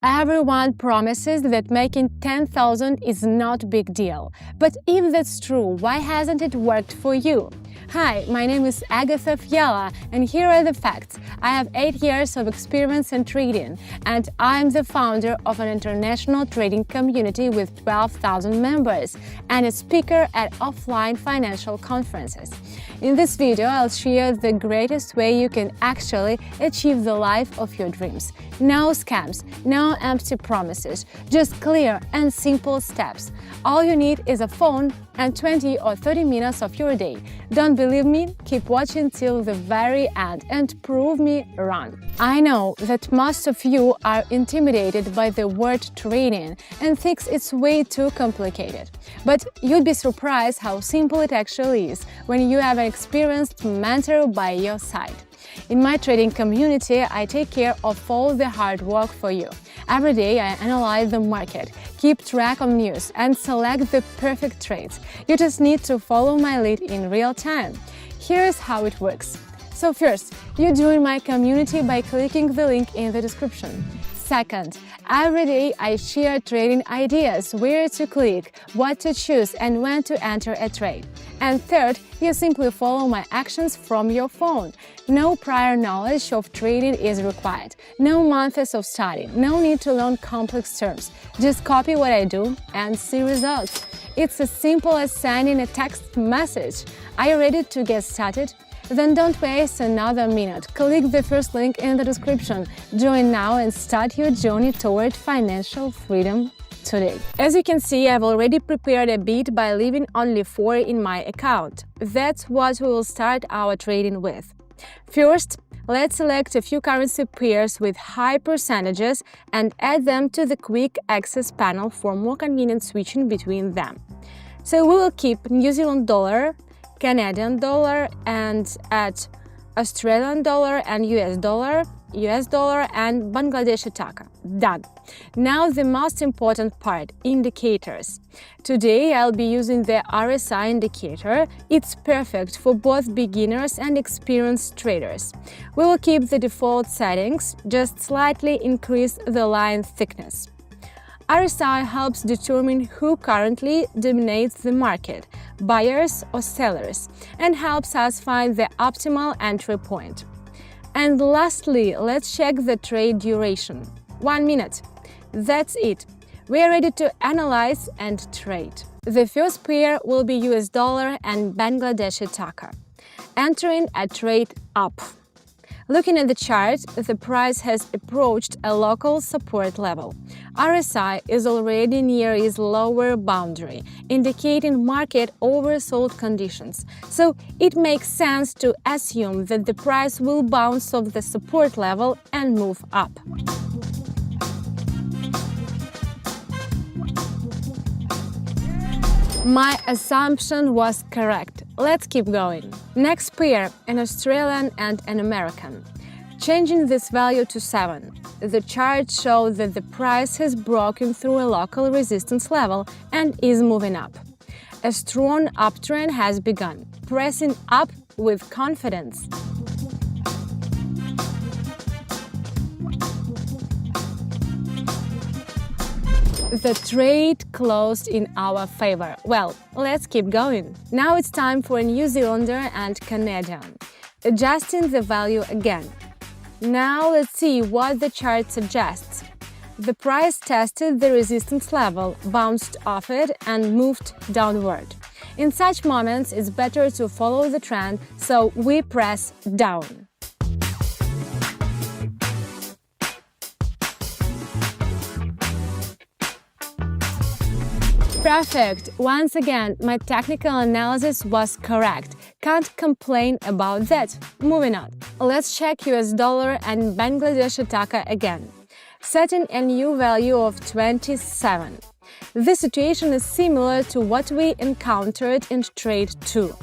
Everyone promises that making 10,000 is not a big deal. But if that's true, why hasn't it worked for you? Hi, my name is Agatha Fiala, and here are the facts. I have 8 years of experience in trading, and I'm the founder of an international trading community with 12,000 members and a speaker at offline financial conferences. In this video, I'll share the greatest way you can actually achieve the life of your dreams. No scams, no empty promises, just clear and simple steps. All you need is a phone and 20 or 30 minutes of your day. Don't believe me? Keep watching till the very end and prove me wrong. I know that most of you are intimidated by the word trading and think it's way too complicated. But you'd be surprised how simple it actually is when you have an experienced mentor by your side. In my trading community, I take care of all the hard work for you. Every day I analyze the market, keep track of news and select the perfect trades. You just need to follow my lead in real time. Here's how it works. So first, you join my community by clicking the link in the description. Second, every day I share trading ideas, where to click, what to choose and when to enter a trade. And third, you simply follow my actions from your phone. No prior knowledge of trading is required, no months of study, no need to learn complex terms. Just copy what I do and see results. It's as simple as sending a text message. Are you ready to get started? Then don't waste another minute. Click the first link in the description. Join now and start your journey toward financial freedom today. As you can see, I've already prepared a bid by leaving only 4 in my account. That's what we will start our trading with. First, let's select a few currency pairs with high percentages and add them to the quick access panel for more convenient switching between them. So we will keep New Zealand dollar, Canadian dollar, and add Australian dollar and US dollar and Bangladeshi taka. Done. Now the most important part, indicators. Today I'll be using the RSI indicator. It's perfect for both beginners and experienced traders. We will keep the default settings, just slightly increase the line thickness. RSI helps determine who currently dominates the market, buyers or sellers, and helps us find the optimal entry point. And lastly, let's check the trade duration. 1 minute. That's it. We are ready to analyze and trade. The first pair will be US dollar and Bangladeshi taka. Entering a trade up. Looking at the chart, the price has approached a local support level. RSI is already near its lower boundary, indicating market oversold conditions. So it makes sense to assume that the price will bounce off the support level and move up. My assumption was correct. Let's keep going. Next pair, an Australian and an American. Changing this value to 7. The chart shows that the price has broken through a local resistance level and is moving up. A strong uptrend has begun, pressing up with confidence. The trade closed in our favor. Well, let's keep going. Now it's time for a New Zealander and Canadian. Adjusting the value again. Now let's see what the chart suggests. The price tested the resistance level, bounced off it and moved downward. In such moments, it's better to follow the trend, so we press down. Perfect! Once again, my technical analysis was correct. Can't complain about that. Moving on. Let's check US dollar and Bangladeshi taka again. Setting a new value of 27. The situation is similar to what we encountered in trade 2.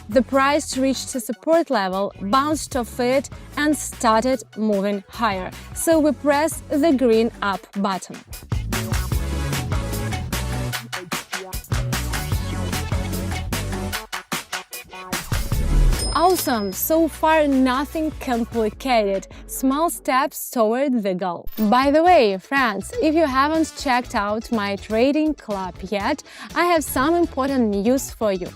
The price reached a support level, bounced off it and started moving higher. So we press the green up button. Awesome! So far, nothing complicated. Small steps toward the goal. By the way, friends, if you haven't checked out my trading club yet, I have some important news for you.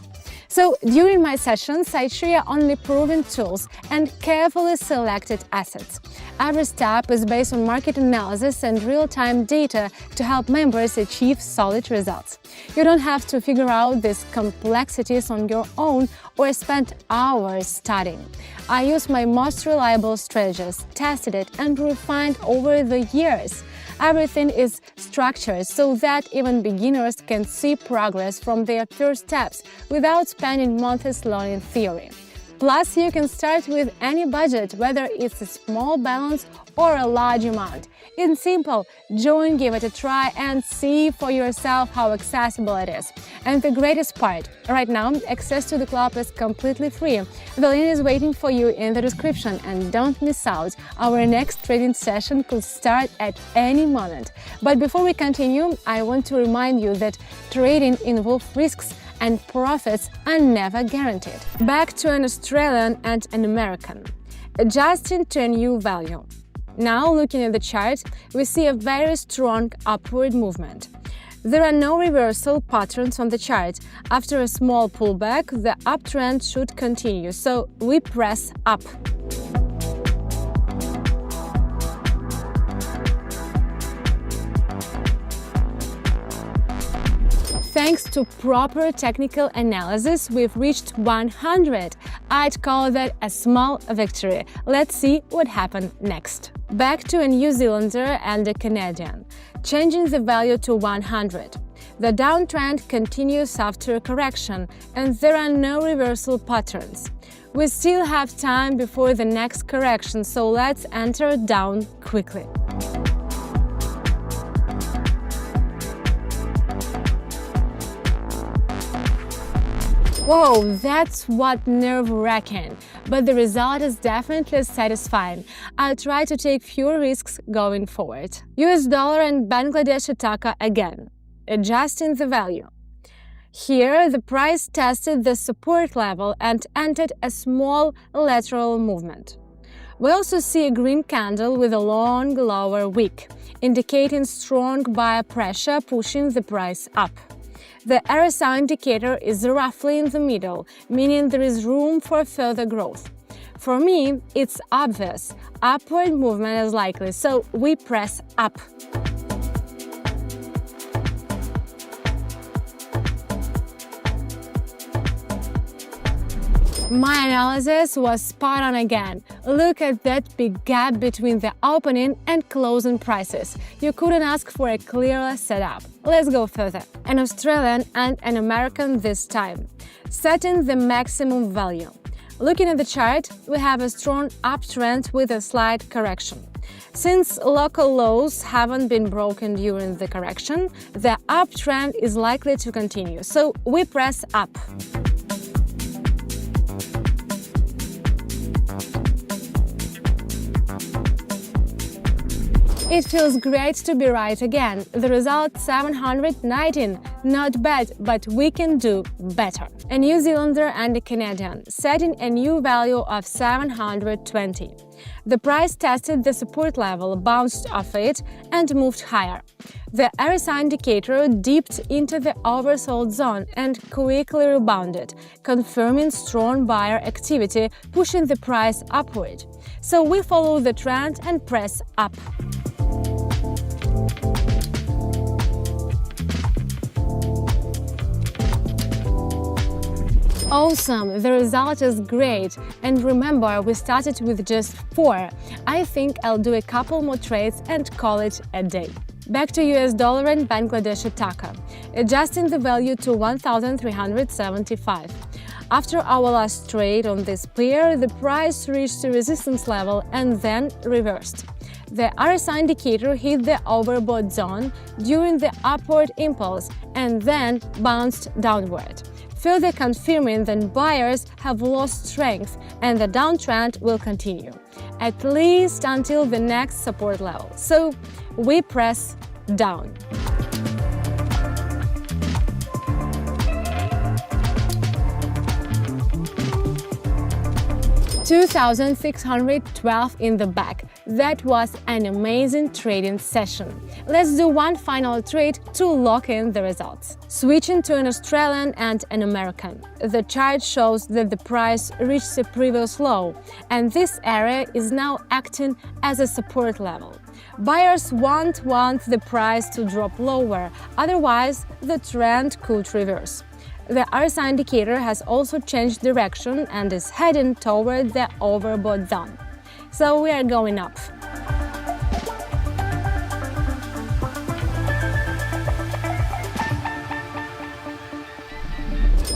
So, during my sessions, I share only proven tools and carefully selected assets. Every step is based on market analysis and real-time data to help members achieve solid results. You don't have to figure out these complexities on your own or spend hours studying. I use my most reliable strategies, tested it and refined over the years. Everything is structured so that even beginners can see progress from their first steps without spending months learning theory. Plus, you can start with any budget, whether it's a small balance or a large amount. It's simple. Join, give it a try, and see for yourself how accessible it is. And the greatest part, right now, access to the club is completely free. The link is waiting for you in the description, and don't miss out. Our next trading session could start at any moment. But before we continue, I want to remind you that trading involves risks and profits are never guaranteed. Back to an Australian and an American. Adjusting to a new value. Now, looking at the chart, we see a very strong upward movement. There are no reversal patterns on the chart. After a small pullback, the uptrend should continue, so we press up. Thanks to proper technical analysis, we've reached 100. I'd call that a small victory. Let's see what happened next. Back to a New Zealander and a Canadian, changing the value to 100. The downtrend continues after a correction, and there are no reversal patterns. We still have time before the next correction, so let's enter down quickly. Whoa, that's what nerve-wracking, but the result is definitely satisfying. I'll try to take fewer risks going forward. US dollar and Bangladeshi taka again, adjusting the value. Here, the price tested the support level and entered a small lateral movement. We also see a green candle with a long lower wick, indicating strong buyer pressure pushing the price up. The RSI indicator is roughly in the middle, meaning there is room for further growth. For me, it's obvious. Upward movement is likely, so we press up. My analysis was spot on again. Look at that big gap between the opening and closing prices. You couldn't ask for a clearer setup. Let's go further. An Australian and an American this time. Setting the maximum value. Looking at the chart, we have a strong uptrend with a slight correction. Since local lows haven't been broken during the correction, the uptrend is likely to continue, so we press up. It feels great to be right again. The result 719. Not bad, but we can do better. A New Zealander and a Canadian, setting a new value of 720. The price tested the support level, bounced off it, and moved higher. The RSI indicator dipped into the oversold zone and quickly rebounded, confirming strong buyer activity, pushing the price upward. So we follow the trend and press up. Awesome! The result is great. And remember, we started with just 4. I think I'll do a couple more trades and call it a day. Back to US dollar and Bangladeshi taka, adjusting the value to 1,375. After our last trade on this pair, the price reached a resistance level and then reversed. The RSI indicator hit the overbought zone during the upward impulse and then bounced downward, further confirming that buyers have lost strength and the downtrend will continue, at least until the next support level. So we press down. 2,612 in the back. That was an amazing trading session. Let's do one final trade to lock in the results. Switching to an Australian and an American. The chart shows that the price reached a previous low, and this area is now acting as a support level. Buyers won't want the price to drop lower, otherwise the trend could reverse. The RSI indicator has also changed direction and is heading toward the overbought zone. So we are going up.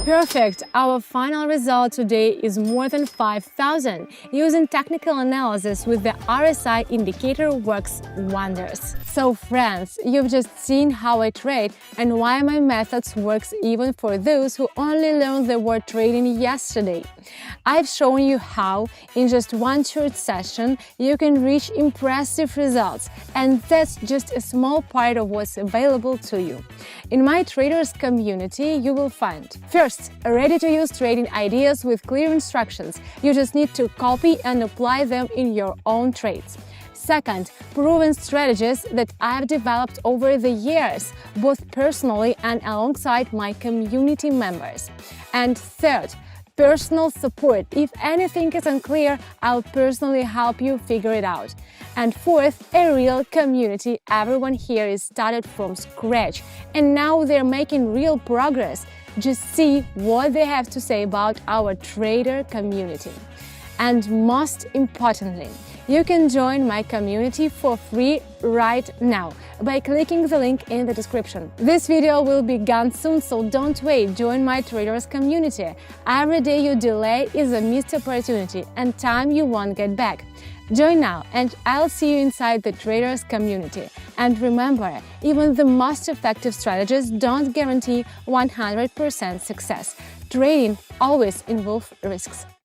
Perfect! Our final result today is more than 5,000. Using technical analysis with the RSI indicator works wonders. So friends, you've just seen how I trade and why my methods works even for those who only learned the word trading yesterday. I've shown you how, in just one short session, you can reach impressive results, and that's just a small part of what's available to you. In my traders community, you will find: first, ready-to-use trading ideas with clear instructions. You just need to copy and apply them in your own trades. Second, proven strategies that I've developed over the years, both personally and alongside my community members. And third, personal support. If anything is unclear, I'll personally help you figure it out. And fourth, a real community. Everyone here is started from scratch, and now they're making real progress. Just see what they have to say about our trader community. And most importantly, you can join my community for free right now by clicking the link in the description. This video will be gone soon, so don't wait, join my traders community. Every day you delay is a missed opportunity and time you won't get back. Join now and I'll see you inside the traders community. And remember, even the most effective strategies don't guarantee 100% success. Trading always involves risks.